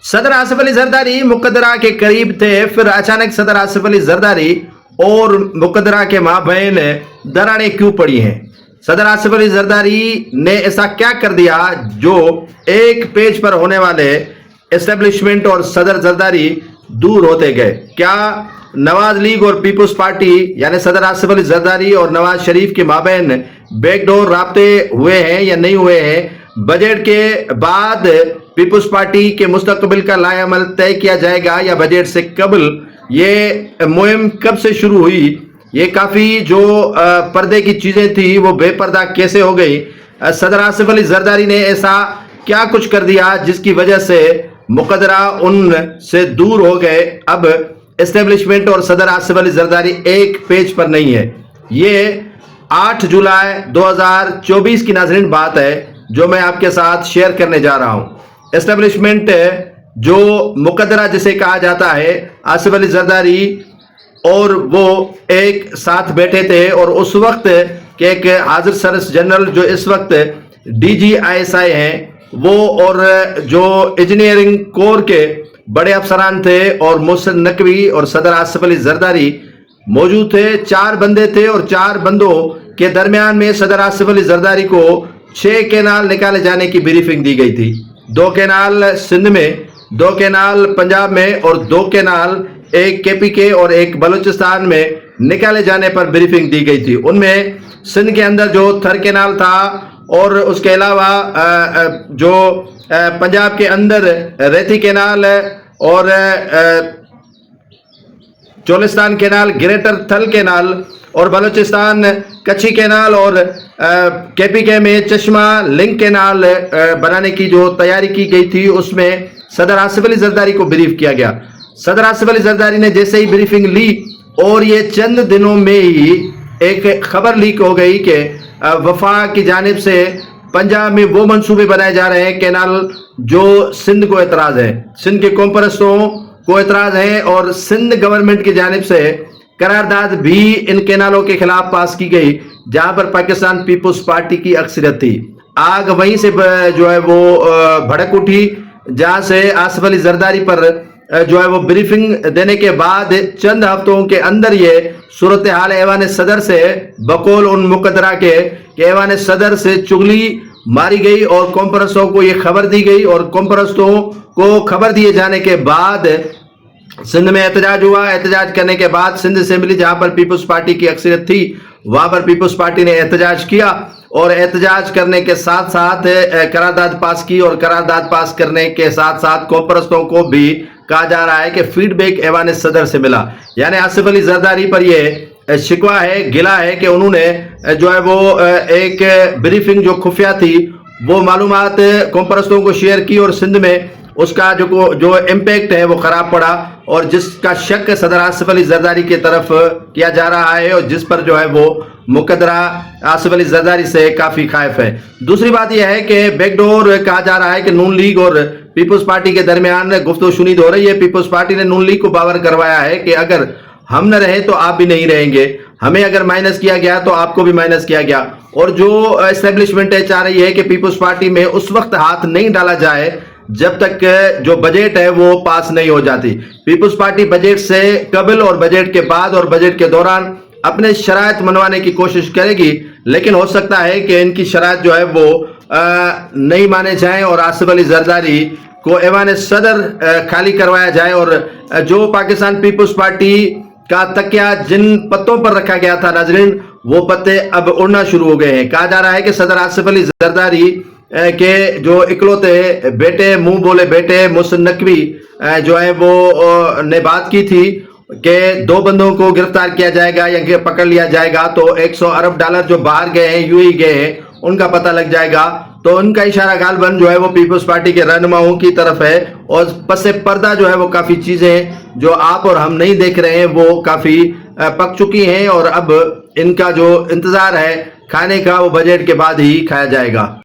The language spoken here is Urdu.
صدر آصف علی زرداری مقدرہ کے قریب تھے، پھر اچانک صدر آصف علی زرداری اور مقدرہ کے مابین دراڑیں کیوں پڑی ہیں؟ صدر آصف علی زرداری نے ایسا کیا کر دیا جو ایک پیج پر ہونے والے اسٹیبلشمنٹ اور صدر زرداری دور ہوتے گئے؟ کیا نواز لیگ اور پیپلز پارٹی یعنی صدر آصف علی زرداری اور نواز شریف کے مابین بیک ڈور رابطے ہوئے ہیں یا نہیں ہوئے ہیں؟ بجٹ کے بعد پیپلز پارٹی کے مستقبل کا لائحہ عمل طے کیا جائے گا یا بجٹ سے قبل؟ یہ مہم کب سے شروع ہوئی؟ یہ کافی جو پردے کی چیزیں تھی وہ بے پردہ کیسے ہو گئی؟ صدر آصف علی زرداری نے ایسا کیا کچھ کر دیا جس کی وجہ سے مقدرہ ان سے دور ہو گئے؟ اب اسٹیبلشمنٹ اور صدر آصف علی زرداری ایک پیج پر نہیں ہے۔ یہ 8 جولائی 2024 کی ناظرین بات ہے جو میں آپ کے ساتھ شیئر کرنے جا رہا ہوں۔ اسٹیبلشمنٹ جو مقدرہ جسے کہا جاتا ہے، آصف علی زرداری اور وہ ایک ساتھ بیٹھے تھے، اور اس وقت کے ایک حاضر سرس جنرل جو اس وقت DGISI ہیں وہ، اور جو انجینئرنگ کور کے بڑے افسران تھے، اور محسن نقوی اور صدر آصف علی زرداری موجود تھے۔ 4 بندے تھے، اور 4 بندوں کے درمیان میں صدر آصف علی زرداری کو 6 کینال نکالے جانے کی بریفنگ دی گئی تھی۔ 2 کینال سندھ میں، 2 کینال پنجاب میں، اور 2 کینال ایک KPK اور ایک بلوچستان میں نکالے جانے پر بریفنگ دی گئی تھی۔ ان میں سندھ کے اندر جو تھر کینال تھا، اور اس کے علاوہ جو پنجاب کے اندر ریتی کینال اور چولستان کینال، گریٹر تھل کینال، اور بلوچستان کچھی کینال، اور KPK میں چشمہ لنک کینال بنانے کی جو تیاری کی گئی تھی، اس میں صدر آصف علی زرداری کو بریف کیا گیا۔ صدر آصف علی زرداری نے جیسے ہی بریفنگ لی، اور یہ چند دنوں میں ہی ایک خبر لیک ہو گئی کہ وفاق کی جانب سے پنجاب میں وہ منصوبے بنائے جا رہے ہیں کینال جو سندھ کو اعتراض ہے، سندھ کے قوم پرستوں کو اعتراض ہے، اور سندھ گورنمنٹ کی جانب سے قرارداد بھی ان کینالوں کے خلاف پاس کی گئی، جہاں پر پاکستان پیپلز پارٹی کی اکثریت تھی۔ آگ وہیں سے جو ہے وہ بھڑک اٹھی، جہاں سے آصف علی زرداری پر جو ہے وہ بریفنگ دینے کے بعد چند ہفتوں کے اندر یہ صورتحال ایوان صدر سے بقول ان مقدرہ کے کہ ایوان صدر سے چغلی ماری گئی، اور قوم پرستوں کو یہ خبر دی گئی، اور قوم پرستوں کو خبر دیے جانے کے بعد سندھ میں احتجاج ہوا۔ احتجاج کرنے کے بعد سندھ اسمبلی جہاں پر پیپلز پارٹی کی اکثریت تھی، وہاں پر پیپلز پارٹی نے احتجاج کیا، اور احتجاج کرنے کے ساتھ ساتھ قرارداد پاس کی، اور قرارداد پاس کرنے کے ساتھ ساتھ قوم پرستوں کو بھی کہا جا رہا ہے کہ فیڈ بیک ایوان صدر سے ملا۔ یعنی آصف علی زرداری پر یہ شکوہ ہے، گلہ ہے کہ انہوں نے جو ہے وہ ایک بریفنگ جو خفیہ تھی وہ معلومات قوم پرستوں کو شیئر کی، اور سندھ میں اس کا جو امپیکٹ ہے وہ خراب پڑا، اور جس کا شک صدر آصف علی زرداری کی طرف کیا جا رہا ہے، اور جس پر جو ہے وہ مقدرہ آصف علی زرداری سے کافی خائف ہے۔ دوسری بات یہ ہے کہ بیک ڈور کہا جا رہا ہے کہ نون لیگ اور پیپلز پارٹی کے درمیان گفت و شنید ہو رہی ہے۔ پیپلز پارٹی نے نون لیگ کو باور کروایا ہے کہ اگر ہم نہ رہے تو آپ بھی نہیں رہیں گے، ہمیں اگر مائنس کیا گیا تو آپ کو بھی مائنس کیا گیا، اور جو اسٹیبلشمنٹ چاہ رہی ہے کہ پیپلز پارٹی میں اس وقت ہاتھ نہیں ڈالا جائے جب تک جو بجٹ ہے وہ پاس نہیں ہو جاتی۔ پیپلز پارٹی بجٹ سے قبل اور بجٹ کے بعد اور بجٹ کے دوران اپنے شرائط منوانے کی کوشش کرے گی، لیکن ہو سکتا ہے کہ ان کی شرائط جو ہے وہ نہیں مانے جائیں، اور آصف علی زرداری کو ایوان صدر خالی کروایا جائے، اور جو پاکستان پیپلز پارٹی کا تکیہ جن پتوں پر رکھا گیا تھا ناظرین، وہ پتے اب اڑنا شروع ہو گئے ہیں۔ کہا جا رہا ہے کہ صدر آصف علی زرداری کے جو اکلوتے بیٹے، منہ بولے بیٹے محسن نقوی جو ہے وہ نے بات کی تھی کہ 2 بندوں کو گرفتار کیا جائے گا یا پکڑ لیا جائے گا تو $100 ارب جو باہر گئے ہیں، UAE گئے ہیں، ان کا پتہ لگ جائے گا۔ تو ان کا اشارہ غالباً جو ہے وہ پیپلز پارٹی کے رہنماؤں کی طرف ہے، اور پس پردہ جو ہے وہ کافی چیزیں جو آپ اور ہم نہیں دیکھ رہے ہیں وہ کافی پک چکی ہیں، اور اب ان کا جو انتظار ہے کھانے کا وہ بجٹ کے بعد ہی کھایا جائے گا۔